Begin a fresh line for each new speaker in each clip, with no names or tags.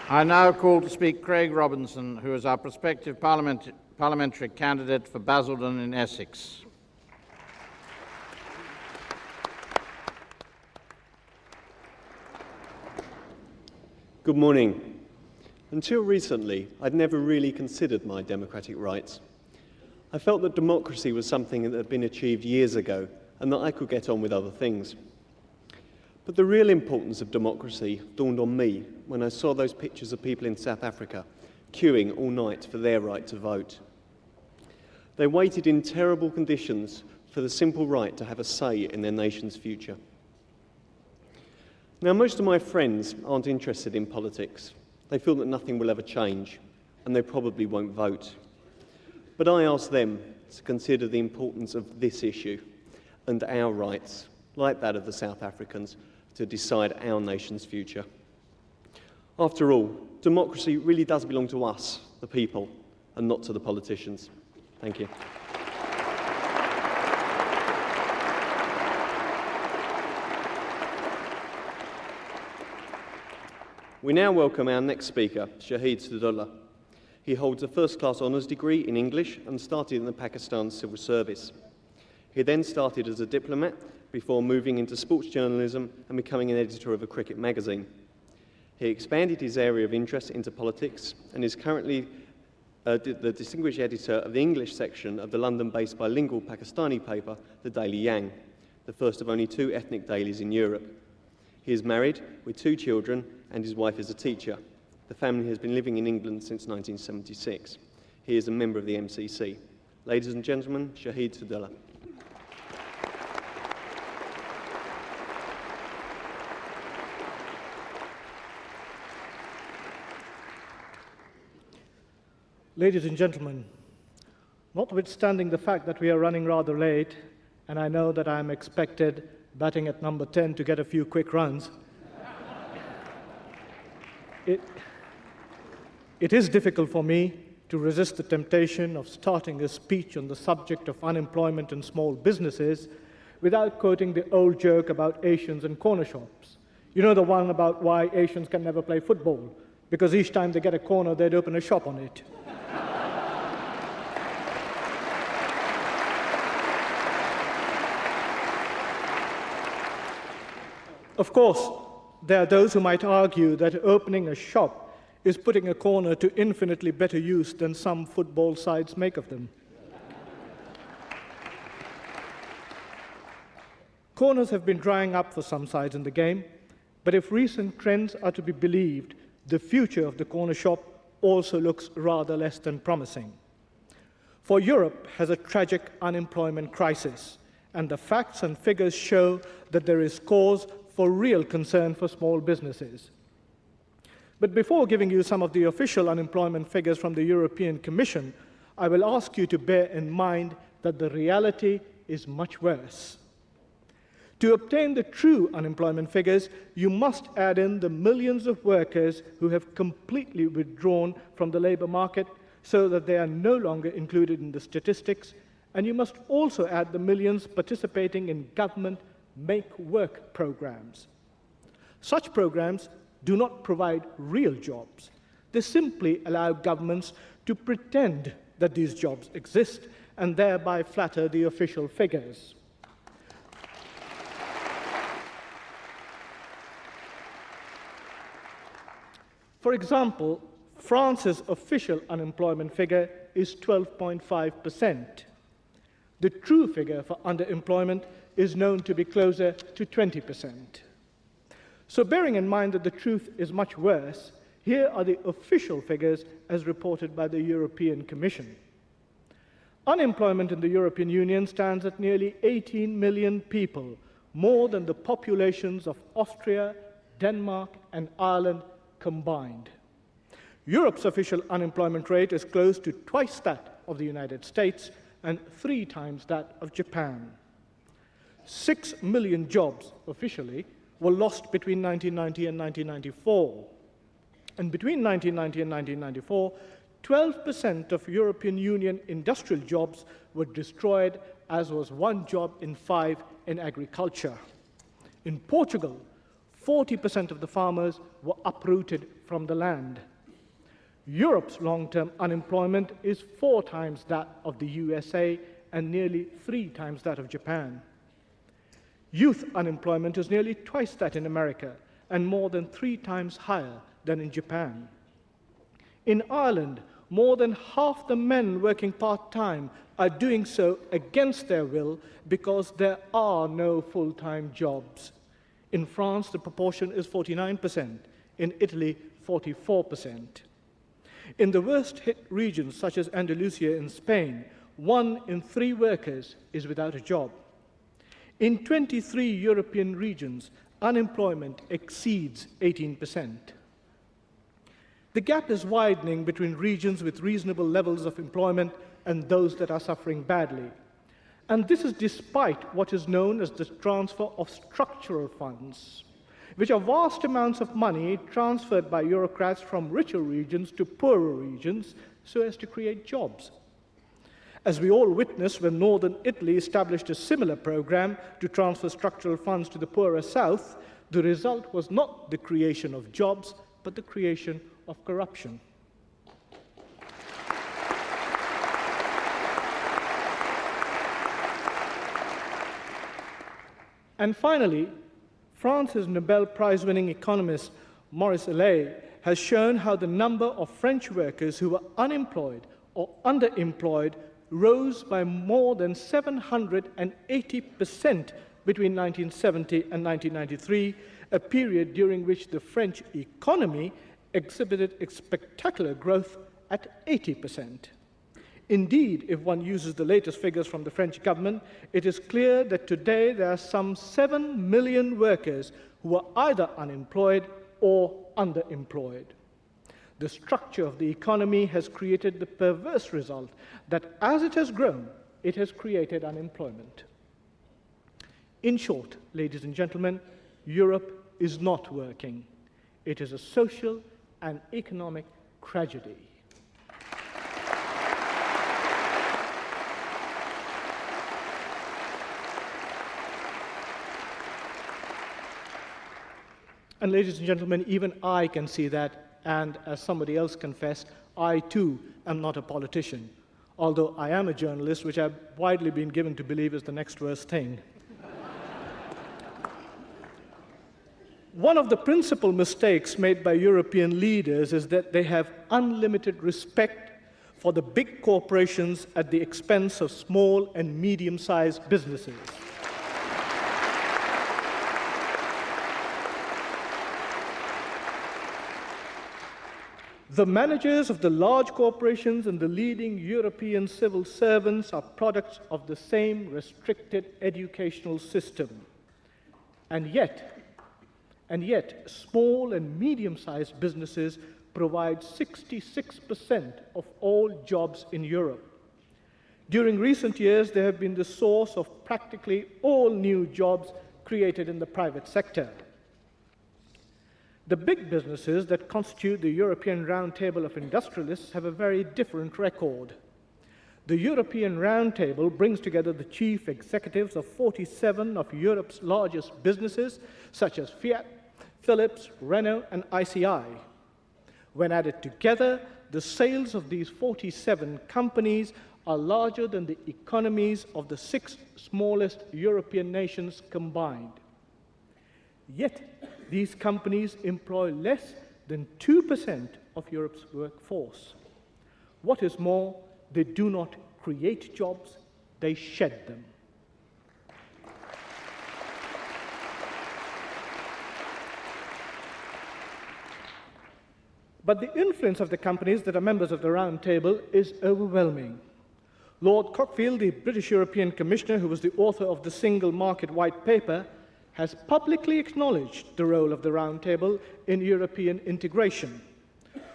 I now call to speak Craig Robinson, who is our prospective parliamentary candidate for Basildon in Essex.
Good morning. Until recently, I'd never really considered my democratic rights. I felt that democracy was something that had been achieved years ago and that I could get on with other things. But the real importance of democracy dawned on me when I saw those pictures of people in South Africa queuing all night for their right to vote. They waited in terrible conditions for the simple right to have a say in their nation's future. Now, most of my friends aren't interested in politics. They feel that nothing will ever change, and they probably won't vote. But I ask them to consider the importance of this issue and our rights, like that of the South Africans, to decide our nation's future. After all, democracy really does belong to us, the people, and not to the politicians. Thank you. We now welcome our next speaker, Shahed Sadullah. He holds a first-class honours degree in English and started in the Pakistan Civil Service. He then started as a diplomat before moving into sports journalism and becoming an editor of a cricket magazine. He expanded his area of interest into politics and is currently the distinguished editor of the English section of the London-based bilingual Pakistani paper, The Daily Yang, the first of only 2 ethnic dailies in Europe. He is married with 2 children and his wife is a teacher. The family has been living in England since 1976. He is a member of the MCC. Ladies and gentlemen, Shahed Sadullah.
Ladies and gentlemen, notwithstanding the fact that we are running rather late, and I know that I am expected, batting at number 10, to get a few quick runs, it is difficult for me to resist the temptation of starting a speech on the subject of unemployment and small businesses without quoting the old joke about Asians and corner shops. You know, the one about why Asians can never play football, because each time they get a corner, they'd open a shop on it. Of course, there are those who might argue that opening a shop is putting a corner to infinitely better use than some football sides make of them. Corners have been drying up for some sides in the game, but if recent trends are to be believed, the future of the corner shop also looks rather less than promising. For Europe has a tragic unemployment crisis, and the facts and figures show that there is cause for real concern for small businesses. But before giving you some of the official unemployment figures from the European Commission, I will ask you to bear in mind that the reality is much worse. To obtain the true unemployment figures, you must add in the millions of workers who have completely withdrawn from the labour market so that they are no longer included in the statistics, and you must also add the millions participating in government make work programs. Such programs do not provide real jobs. They simply allow governments to pretend that these jobs exist and thereby flatter the official figures. For example, France's official unemployment figure is 12.5%. The true figure for underemployment is known to be closer to 20%. So bearing in mind that the truth is much worse, here are the official figures as reported by the European Commission. Unemployment in the European Union stands at nearly 18 million people, more than the populations of Austria, Denmark, and Ireland combined. Europe's official unemployment rate is close to twice that of the United States and 3 times that of Japan. 6 million jobs, officially, were lost between 1990 and 1994. And between 1990 and 1994, 12% of European Union industrial jobs were destroyed, as was 1 job in 5 in agriculture. In Portugal, 40% of the farmers were uprooted from the land. Europe's long-term unemployment is 4 times that of the USA and nearly 3 times that of Japan. Youth unemployment is nearly twice that in America and more than 3 times higher than in Japan. In Ireland, more than half the men working part-time are doing so against their will because there are no full-time jobs. In France, the proportion is 49%. In Italy, 44%. In the worst-hit regions, such as Andalusia in Spain, 1 in 3 workers is without a job. In 23 European regions, unemployment exceeds 18%. The gap is widening between regions with reasonable levels of employment and those that are suffering badly. And this is despite what is known as the transfer of structural funds, which are vast amounts of money transferred by bureaucrats from richer regions to poorer regions so as to create jobs. As we all witnessed when northern Italy established a similar program to transfer structural funds to the poorer south, the result was not the creation of jobs, but the creation of corruption. And finally, France's Nobel Prize-winning economist Maurice Allais has shown how the number of French workers who were unemployed or underemployed rose by more than 780% between 1970 and 1993, a period during which the French economy exhibited a spectacular growth at 80%. Indeed, if one uses the latest figures from the French government, it is clear that today there are some 7 million workers who are either unemployed or underemployed. The structure of the economy has created the perverse result that as it has grown, it has created unemployment. In short, ladies and gentlemen, Europe is not working. It is a social and economic tragedy. And ladies and gentlemen, even I can see that, and as somebody else confessed, I too am not a politician, although I am a journalist, which I've widely been given to believe is the next worst thing. One of the principal mistakes made by European leaders is that they have unlimited respect for the big corporations at the expense of small and medium-sized businesses. The managers of the large corporations and the leading European civil servants are products of the same restricted educational system. And yet, small and medium-sized businesses provide 66% of all jobs in Europe. During recent years, they have been the source of practically all new jobs created in the private sector. The big businesses that constitute the European Round Table of Industrialists have a very different record. The European Round Table brings together the chief executives of 47 of Europe's largest businesses, such as Fiat, Philips, Renault, and ICI. When added together, the sales of these 47 companies are larger than the economies of the 6 smallest European nations combined. Yet, these companies employ less than 2% of Europe's workforce. What is more, they do not create jobs, they shed them. But the influence of the companies that are members of the Round Table is overwhelming. Lord Cockfield, the British European Commissioner, who was the author of the Single Market White Paper, has publicly acknowledged the role of the Round Table in European integration.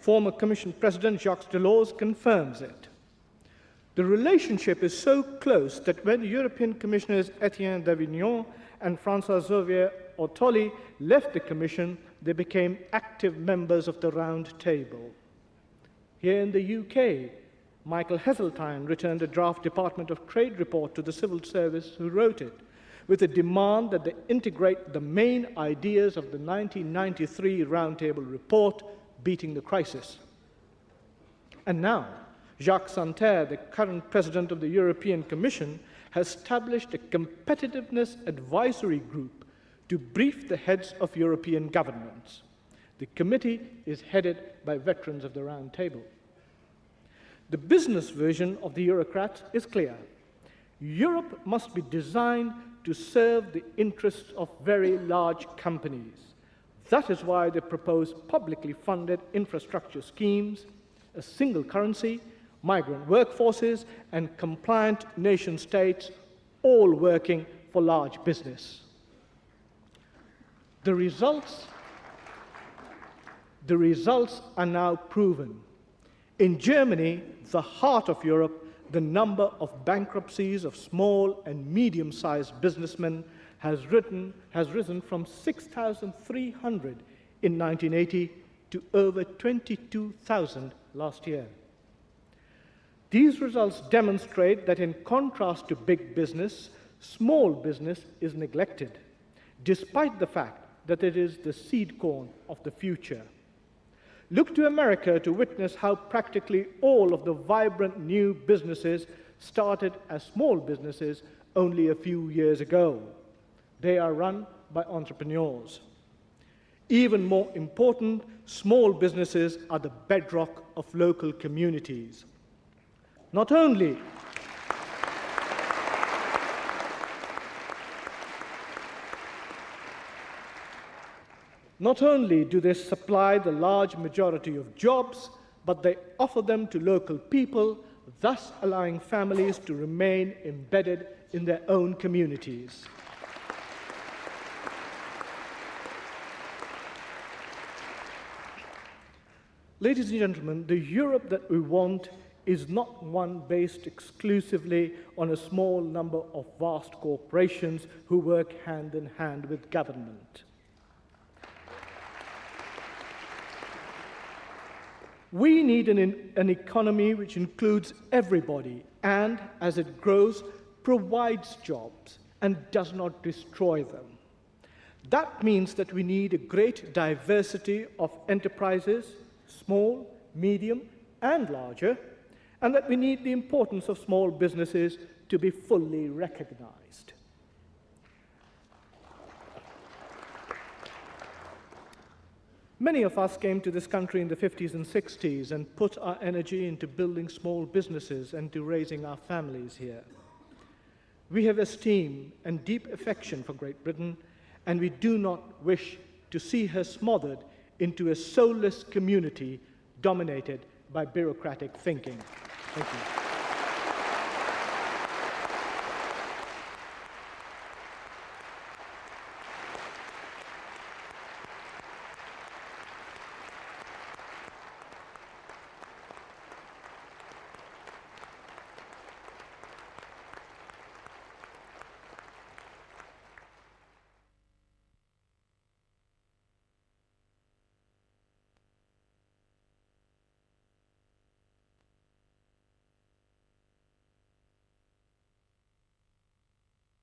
Former Commission President Jacques Delors confirms it. The relationship is so close that when European Commissioners Etienne Davignon and François-Xavier Ortoli left the Commission, they became active members of the Round Table. Here in the UK, Michael Heseltine returned a draft Department of Trade report to the civil service who wrote it, with a demand that they integrate the main ideas of the 1993 Roundtable Report, Beating the Crisis. And now, Jacques Santer, the current president of the European Commission, has established a competitiveness advisory group to brief the heads of European governments. The committee is headed by veterans of the Round Table. The business version of the Eurocrats is clear. Europe must be designed to serve the interests of very large companies. That is why they propose publicly funded infrastructure schemes, a single currency, migrant workforces, and compliant nation states, all working for large business. The results are now proven. In Germany, the heart of Europe, the number of bankruptcies of small and medium-sized businessmen has risen from 6,300 in 1980 to over 22,000 last year. These results demonstrate that in contrast to big business, small business is neglected, despite the fact that it is the seed corn of the future. Look to America to witness how practically all of the vibrant new businesses started as small businesses only a few years ago. They are run by entrepreneurs. Even more important, small businesses are the bedrock of local communities. Not only do they supply the large majority of jobs, but they offer them to local people, thus allowing families to remain embedded in their own communities. Ladies and gentlemen, the Europe that we want is not one based exclusively on a small number of vast corporations who work hand in hand with government. We need an economy which includes everybody and, as it grows, provides jobs and does not destroy them. That means that we need a great diversity of enterprises, small, medium, and larger, and that we need the importance of small businesses to be fully recognized. Many of us came to this country in the 50s and 60s and put our energy into building small businesses and to raising our families here. We have esteem and deep affection for Great Britain, and we do not wish to see her smothered into a soulless community dominated by bureaucratic thinking. Thank you.